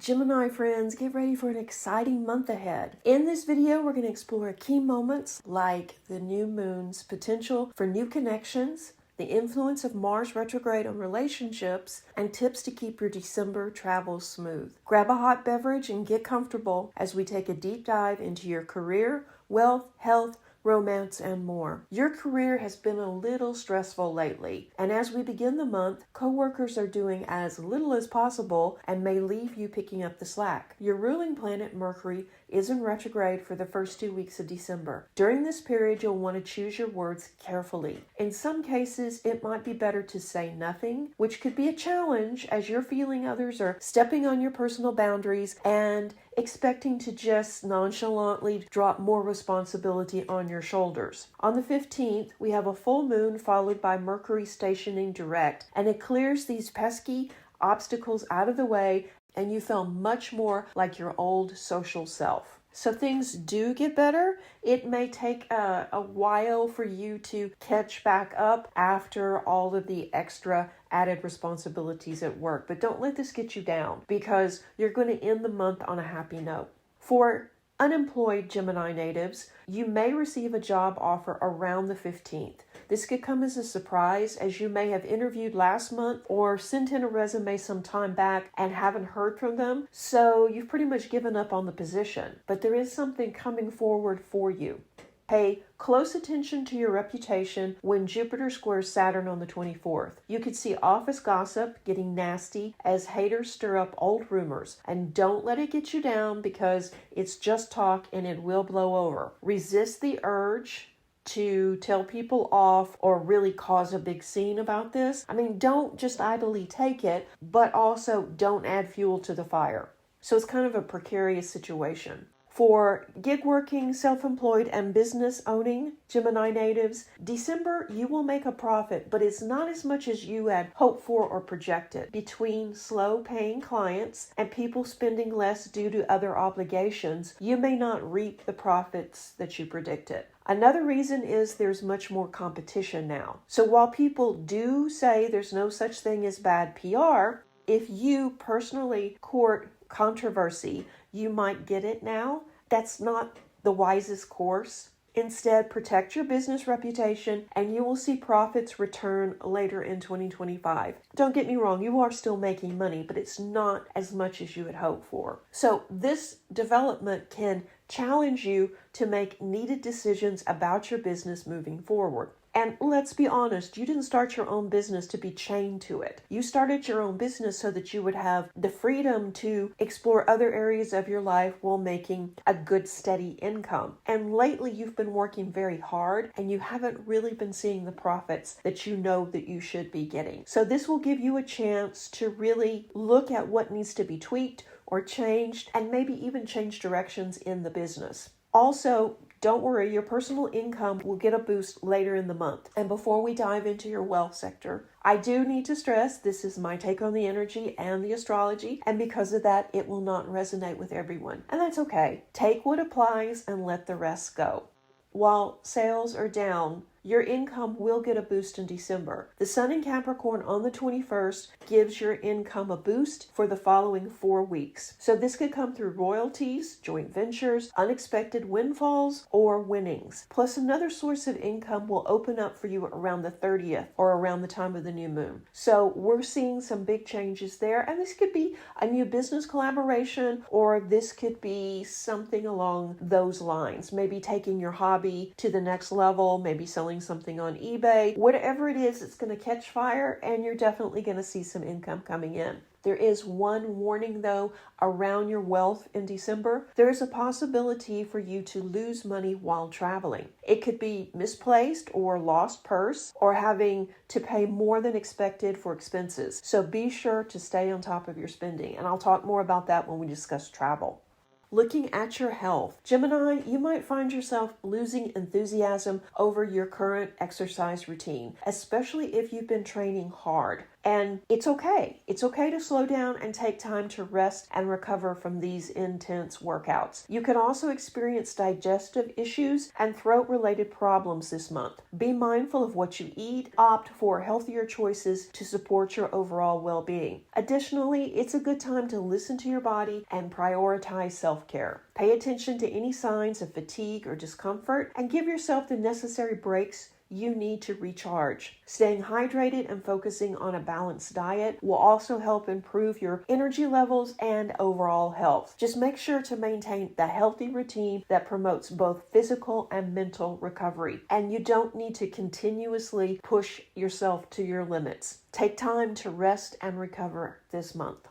Gemini friends, get ready for an exciting month ahead. In this video, we're going to explore key moments like the new moon's potential for new connections, the influence of Mars retrograde on relationships, and tips to keep your December travels smooth. Grab a hot beverage and get comfortable as we take a deep dive into your career, wealth, health, romance, and more. Your career has been a little stressful lately, and as we begin the month, coworkers are doing as little as possible and may leave you picking up the slack. Your ruling planet, Mercury, is in retrograde for the first 2 weeks of December. During this period, you'll want to choose your words carefully. In some cases, it might be better to say nothing, which could be a challenge as you're feeling others are stepping on your personal boundaries and expecting to just nonchalantly drop more responsibility on your shoulders. On the 15th, we have a full moon followed by Mercury stationing direct, and it clears these pesky obstacles out of the way, and you feel much more like your old social self. So things do get better. It may take a while for you to catch back up after all of the extra added responsibilities at work. But don't let this get you down, because you're going to end the month on a happy note. For unemployed Gemini natives, you may receive a job offer around the 15th. This could come as a surprise, as you may have interviewed last month or sent in a resume some time back and haven't heard from them, so you've pretty much given up on the position. But there is something coming forward for you. Pay close attention to your reputation when Jupiter squares Saturn on the 24th. You could see office gossip getting nasty as haters stir up old rumors, and don't let it get you down, because it's just talk and it will blow over. Resist the urge to tell people off or really cause a big scene about this. Don't just idly take it, but also don't add fuel to the fire. So it's kind of a precarious situation. For gig working, self-employed, and business owning Gemini natives, December you will make a profit, but it's not as much as you had hoped for or projected. Between slow paying clients and people spending less due to other obligations, you may not reap the profits that you predicted. Another reason is there's much more competition now. So while people do say there's no such thing as bad PR, if you personally court controversy, you might get it now. That's not the wisest course. Instead, protect your business reputation and you will see profits return later in 2025. Don't get me wrong, you are still making money, but it's not as much as you had hoped for. So this development can challenge you to make needed decisions about your business moving forward. And let's be honest, you didn't start your own business to be chained to it. You started your own business so that you would have the freedom to explore other areas of your life while making a good, steady income. And lately, you've been working very hard and you haven't really been seeing the profits that you know that you should be getting. So this will give you a chance to really look at what needs to be tweaked or changed, and maybe even change directions in the business. Also, don't worry, your personal income will get a boost later in the month. And before we dive into your wealth sector, I do need to stress this is my take on the energy and the astrology, and because of that, it will not resonate with everyone. And that's okay. Take what applies and let the rest go. While sales are down, your income will get a boost in December. The Sun in Capricorn on the 21st gives your income a boost for the following 4 weeks. So this could come through royalties, joint ventures, unexpected windfalls, or winnings. Plus another source of income will open up for you around the 30th or around the time of the new moon. So we're seeing some big changes there, and this could be a new business collaboration, or this could be something along those lines. Maybe taking your hobby to the next level, maybe selling something on eBay. Whatever it is, it's going to catch fire, and you're definitely going to see some income coming in. There is one warning, though, around your wealth in December. There is a possibility for you to lose money while traveling. It could be misplaced or lost purse, or having to pay more than expected for expenses. So be sure to stay on top of your spending, and I'll talk more about that when we discuss travel. Looking at your health, Gemini, you might find yourself losing enthusiasm over your current exercise routine, especially if you've been training hard. And it's okay. It's okay to slow down and take time to rest and recover from these intense workouts. You can also experience digestive issues and throat-related problems this month. Be mindful of what you eat. Opt for healthier choices to support your overall well-being. Additionally, it's a good time to listen to your body and prioritize self-care. Pay attention to any signs of fatigue or discomfort and give yourself the necessary breaks you need to recharge. Staying hydrated and focusing on a balanced diet will also help improve your energy levels and overall health. Just make sure to maintain the healthy routine that promotes both physical and mental recovery. And you don't need to continuously push yourself to your limits. Take time to rest and recover this month.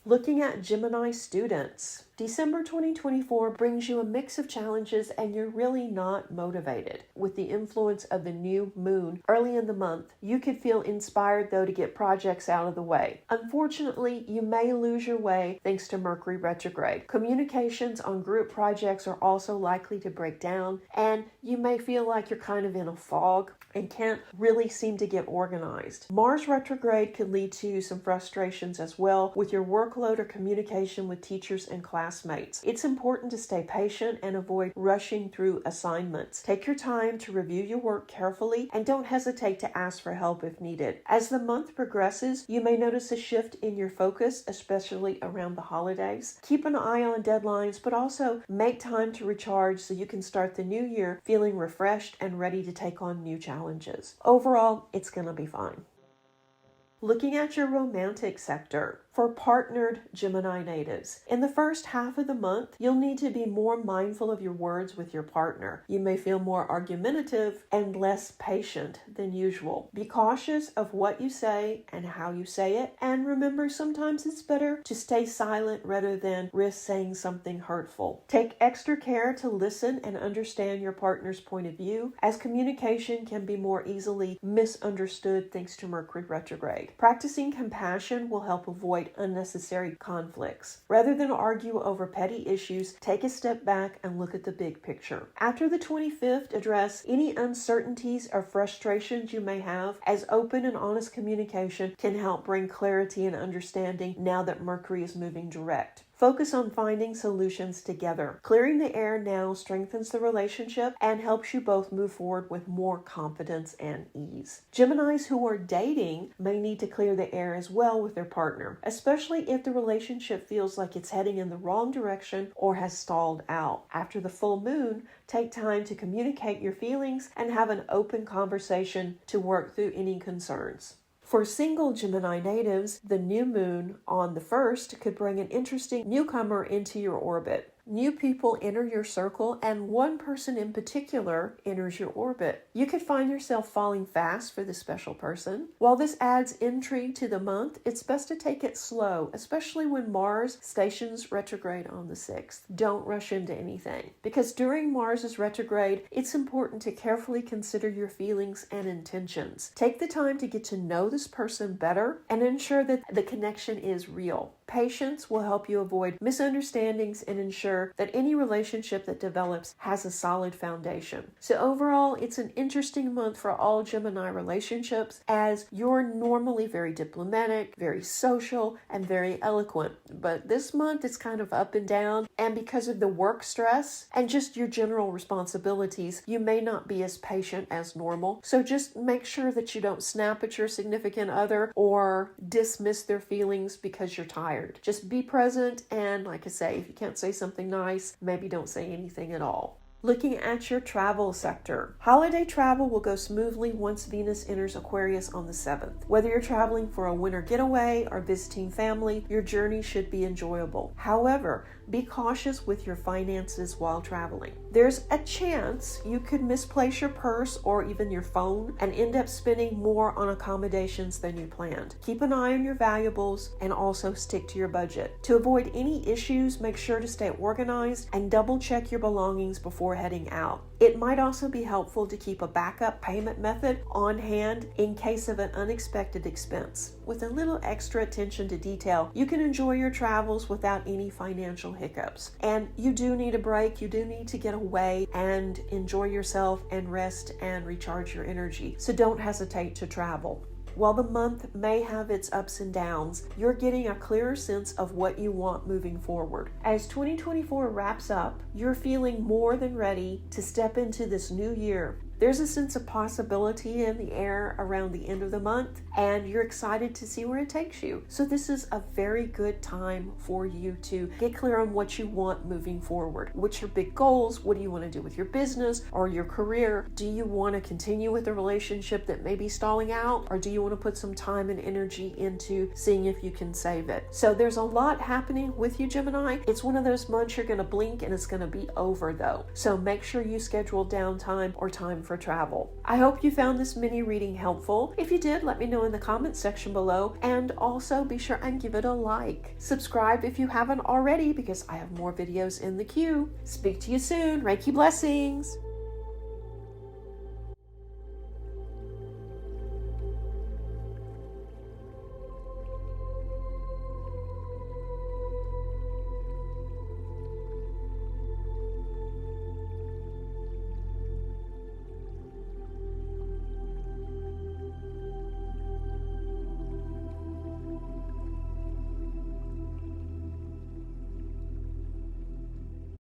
Looking at Gemini students, December 2024 brings you a mix of challenges and you're really not motivated. With the influence of the new moon early in the month, you could feel inspired though to get projects out of the way. Unfortunately, you may lose your way thanks to Mercury retrograde. Communications on group projects are also likely to break down, and you may feel like you're kind of in a fog and can't really seem to get organized. Mars retrograde could lead to some frustrations as well with your workload or communication with teachers and classmates. It's important to stay patient and avoid rushing through assignments. Take your time to review your work carefully and don't hesitate to ask for help if needed. As the month progresses, you may notice a shift in your focus, especially around the holidays. Keep an eye on deadlines, but also make time to recharge so you can start the new year feeling refreshed and ready to take on new challenges. Overall, it's going to be fine. Looking at your romantic sector, for partnered Gemini natives, in the first half of the month, you'll need to be more mindful of your words with your partner. You may feel more argumentative and less patient than usual. Be cautious of what you say and how you say it, and remember sometimes it's better to stay silent rather than risk saying something hurtful. Take extra care to listen and understand your partner's point of view, as communication can be more easily misunderstood thanks to Mercury retrograde. Practicing compassion will help avoid unnecessary conflicts. Rather than argue over petty issues, take a step back and look at the big picture. After the 25th, address any uncertainties or frustrations you may have, as open and honest communication can help bring clarity and understanding now that Mercury is moving direct. Focus on finding solutions together. Clearing the air now strengthens the relationship and helps you both move forward with more confidence and ease. Geminis who are dating may need to clear the air as well with their partner, especially if the relationship feels like it's heading in the wrong direction or has stalled out. After the full moon, take time to communicate your feelings and have an open conversation to work through any concerns. For single Gemini natives, the new moon on the 1st could bring an interesting newcomer into your orbit. New people enter your circle, and one person in particular enters your orbit. You could find yourself falling fast for this special person. While this adds intrigue to the month, it's best to take it slow, especially when Mars stations retrograde on the 6th. Don't rush into anything, because during Mars's retrograde, it's important to carefully consider your feelings and intentions. Take the time to get to know this person better and ensure that the connection is real. Patience will help you avoid misunderstandings and ensure that any relationship that develops has a solid foundation. So overall, it's an interesting month for all Gemini relationships, as you're normally very diplomatic, very social, and very eloquent. But this month it's kind of up and down, and because of the work stress and just your general responsibilities, you may not be as patient as normal. So just make sure that you don't snap at your significant other or dismiss their feelings because you're tired. Just be present, and like I say, if you can't say something nice, maybe don't say anything at all. Looking at your travel sector, holiday travel will go smoothly once Venus enters Aquarius on the 7th. Whether you're traveling for a winter getaway or visiting family, your journey should be enjoyable. However, be cautious with your finances while traveling. There's a chance you could misplace your purse or even your phone and end up spending more on accommodations than you planned. Keep an eye on your valuables and also stick to your budget. To avoid any issues, make sure to stay organized and double check your belongings before heading out. It might also be helpful to keep a backup payment method on hand in case of an unexpected expense. With a little extra attention to detail, you can enjoy your travels without any financial hiccups. And you do need a break. You do need to get away and enjoy yourself and rest and recharge your energy. So don't hesitate to travel. While the month may have its ups and downs, you're getting a clearer sense of what you want moving forward. As 2024 wraps up, you're feeling more than ready to step into this new year. There's a sense of possibility in the air around the end of the month, and you're excited to see where it takes you. So this is a very good time for you to get clear on what you want moving forward. What's your big goals? What do you want to do with your business or your career? Do you want to continue with a relationship that may be stalling out, or do you want to put some time and energy into seeing if you can save it? So there's a lot happening with you, Gemini. It's one of those months you're going to blink and it's going to be over though. So make sure you schedule downtime or time for travel. I hope you found this mini reading helpful. If you did, let me know in the comments section below, and also be sure and give it a like. Subscribe if you haven't already, because I have more videos in the queue. Speak to you soon. Reiki blessings.